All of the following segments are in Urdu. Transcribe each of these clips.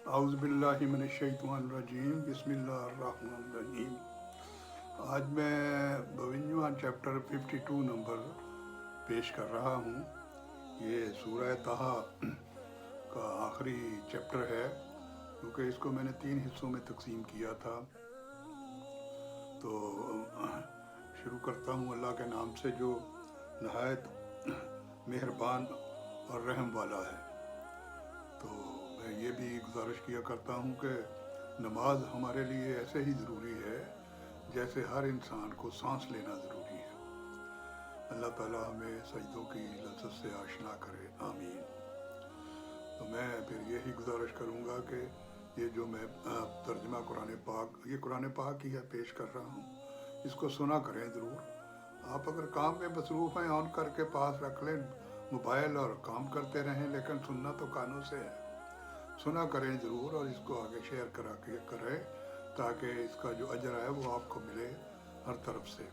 اعوذ باللہ من الشیطان الرجیم بسم اللہ الرحمن الرحیم۔ آج میں 52واں چیپٹر 52 نمبر پیش کر رہا ہوں۔ یہ سورہ طٰہٰ کا آخری چیپٹر ہے، کیونکہ اس کو میں نے 3 حصوں میں تقسیم کیا تھا۔ تو شروع کرتا ہوں اللہ کے نام سے جو نہایت مہربان اور رحم والا ہے۔ تو میں یہ بھی گزارش کیا کرتا ہوں کہ نماز ہمارے لیے ایسے ہی ضروری ہے جیسے ہر انسان کو سانس لینا ضروری ہے۔ اللہ تعالیٰ ہمیں سجدوں کی لذت سے آشنا کرے، آمین۔ تو میں پھر یہی گزارش کروں گا کہ یہ جو میں ترجمہ قرآن پاک کی ہے پیش کر رہا ہوں، اس کو سنا کریں ضرور۔ آپ اگر کام میں مصروف ہیں آن کر کے پاس رکھ لیں موبائل اور کام کرتے رہیں، لیکن سننا تو کانوں سے ہے۔ سنا کریں ضرور اور اس کو آگے شیئر کریں تاکہ اس کا جو اجر ہے وہ آپ کو ملے ہر طرف سے۔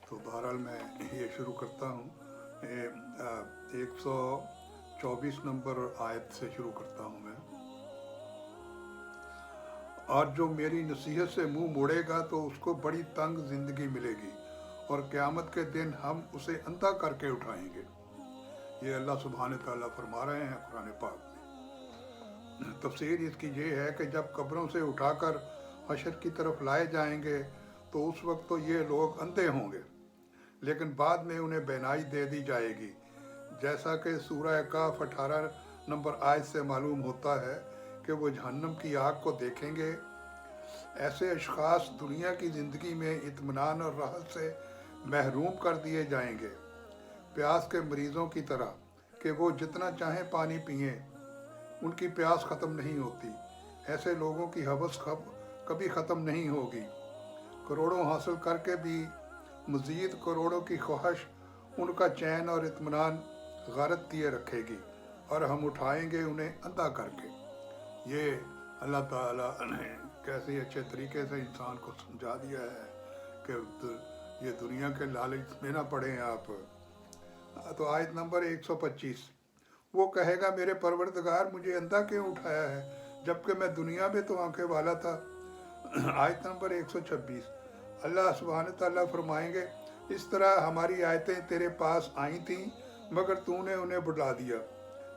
تو بہرحال میں یہ شروع کرتا ہوں 124 نمبر آیت سے شروع کرتا ہوں میں۔ اور جو میری نصیحت سے منہ موڑے گا تو اس کو بڑی تنگ زندگی ملے گی، اور قیامت کے دن ہم اسے اندھا کر کے اٹھائیں گے۔ یہ اللہ سبحانہ تعالیٰ فرما رہے ہیں قرآن پاک میں۔ تفسیر اس کی یہ ہے کہ جب قبروں سے اٹھا کر حشر کی طرف لائے جائیں گے تو اس وقت تو یہ لوگ اندھے ہوں گے، لیکن بعد میں انہیں بینائی دے دی جائے گی، جیسا کہ سورہ کہف 18 نمبر آیت سے معلوم ہوتا ہے کہ وہ جہنم کی آگ کو دیکھیں گے۔ ایسے اشخاص دنیا کی زندگی میں اطمینان اور راحت سے محروم کر دیے جائیں گے، پیاس کے مریضوں کی طرح کہ وہ جتنا چاہیں پانی پئیں، ان کی پیاس ختم نہیں ہوتی۔ ایسے لوگوں کی ہوس کبھی ختم نہیں ہوگی۔ کروڑوں حاصل کر کے بھی مزید کروڑوں کی خواہش ان کا چین اور اطمینان غارت کیے رکھے گی، اور ہم اٹھائیں گے انہیں اندھا کر کے۔ یہ اللہ تعالیٰ نے کیسے اچھے طریقے سے انسان کو سمجھا دیا ہے کہ یہ دنیا کے لالچ میں نہ پڑیں آپ۔ تو آیت نمبر 125، وہ کہے گا میرے پروردگار مجھے اندھا کیوں اٹھایا ہے جبکہ میں دنیا میں تو آنکھیں والا تھا۔ آیت نمبر 126، اللہ سبحانہ تعالیٰ فرمائیں گے اس طرح ہماری آیتیں تیرے پاس آئی تھیں مگر تو نے انہیں بھلا دیا،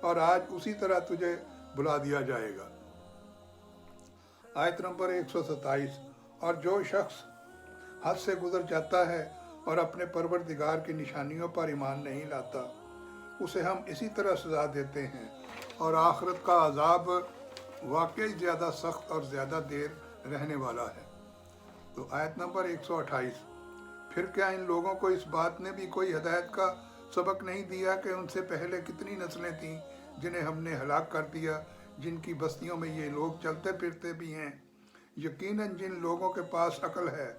اور آج اسی طرح تجھے بھلا دیا جائے گا۔ آیت نمبر 127، اور جو شخص حد سے گزر جاتا ہے اور اپنے پروردگار کی نشانیوں پر ایمان نہیں لاتا، اسے ہم اسی طرح سزا دیتے ہیں، اور آخرت کا عذاب واقعی زیادہ سخت اور زیادہ دیر رہنے والا ہے۔ تو آیت نمبر 128، پھر کیا ان لوگوں کو اس بات نے بھی کوئی ہدایت کا سبق نہیں دیا کہ ان سے پہلے کتنی نسلیں تھیں جنہیں ہم نے ہلاک کر دیا، جن کی بستیوں میں یہ لوگ چلتے پھرتے بھی ہیں۔ یقیناً جن لوگوں کے پاس عقل ہے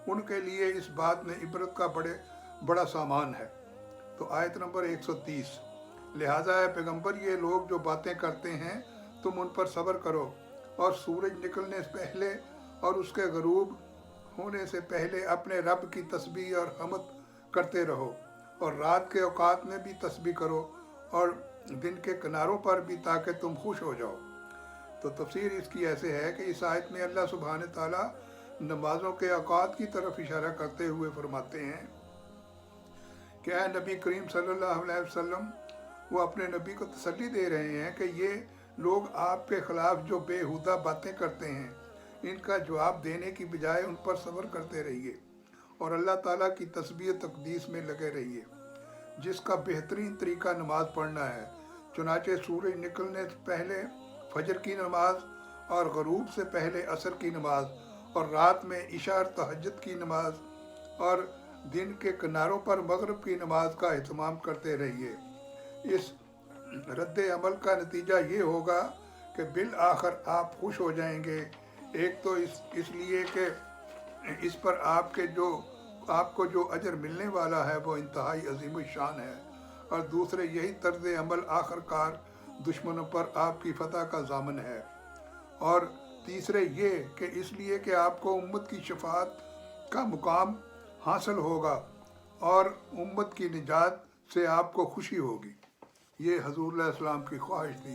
ان کے لیے اس بات میں عبرت کا بڑا سامان ہے۔ تو آیت نمبر 130، لہٰذا اے پیغمبر یہ لوگ جو باتیں کرتے ہیں تم ان پر صبر کرو، اور سورج نکلنے سے پہلے اور اس کے غروب ہونے سے پہلے اپنے رب کی تسبیح اور حمد کرتے رہو، اور رات کے اوقات میں بھی تسبیح کرو اور دن کے کناروں پر بھی، تاکہ تم خوش ہو جاؤ۔ تو تفسیر اس کی ایسے ہے کہ اس آیت میں اللہ سبحانہ تعالیٰ نمازوں کے اوقات کی طرف اشارہ کرتے ہوئے فرماتے ہیں کہ اے نبی کریم صلی اللہ علیہ وسلم، وہ اپنے نبی کو تسلی دے رہے ہیں کہ یہ لوگ آپ کے خلاف جو بے ہودہ باتیں کرتے ہیں ان کا جواب دینے کی بجائے ان پر صبر کرتے رہیے، اور اللہ تعالیٰ کی تسبیح و تقدیس میں لگے رہیے، جس کا بہترین طریقہ نماز پڑھنا ہے۔ چنانچہ سورج نکلنے سے پہلے فجر کی نماز، اور غروب سے پہلے عصر کی نماز، اور رات میں عشاء اور تہجد کی نماز، اور دن کے کناروں پر مغرب کی نماز کا اہتمام کرتے رہیے۔ اس رد عمل کا نتیجہ یہ ہوگا کہ بالآخر آپ خوش ہو جائیں گے، ایک تو اس لیے کہ اس پر آپ کو جو اجر ملنے والا ہے وہ انتہائی عظیم الشان ہے، اور دوسرے یہی طرز عمل آخر کار دشمنوں پر آپ کی فتح کا ضامن ہے، اور تیسرے یہ کہ اس لیے کہ آپ کو امت کی شفاعت کا مقام حاصل ہوگا اور امت کی نجات سے آپ کو خوشی ہوگی۔ یہ حضور علیہ السلام کی خواہش تھی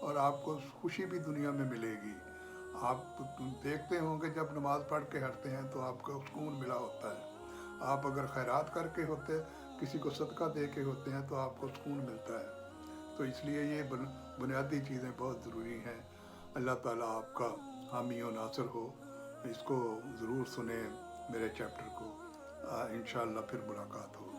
اور آپ کو خوشی بھی دنیا میں ملے گی۔ آپ دیکھتے ہوں کہ جب نماز پڑھ کے ہٹتے ہیں تو آپ کو سکون ملا ہوتا ہے۔ آپ اگر خیرات کر کے ہوتے، کسی کو صدقہ دے کے ہوتے ہیں تو آپ کو سکون ملتا ہے۔ تو اس لیے یہ بنیادی چیزیں بہت ضروری ہیں۔ اللہ تعالیٰ آپ کا حامی و ناصر ہو۔ اس کو ضرور سنیں، میرے چیپٹر کو۔ انشاءاللہ پھر ملاقات ہو۔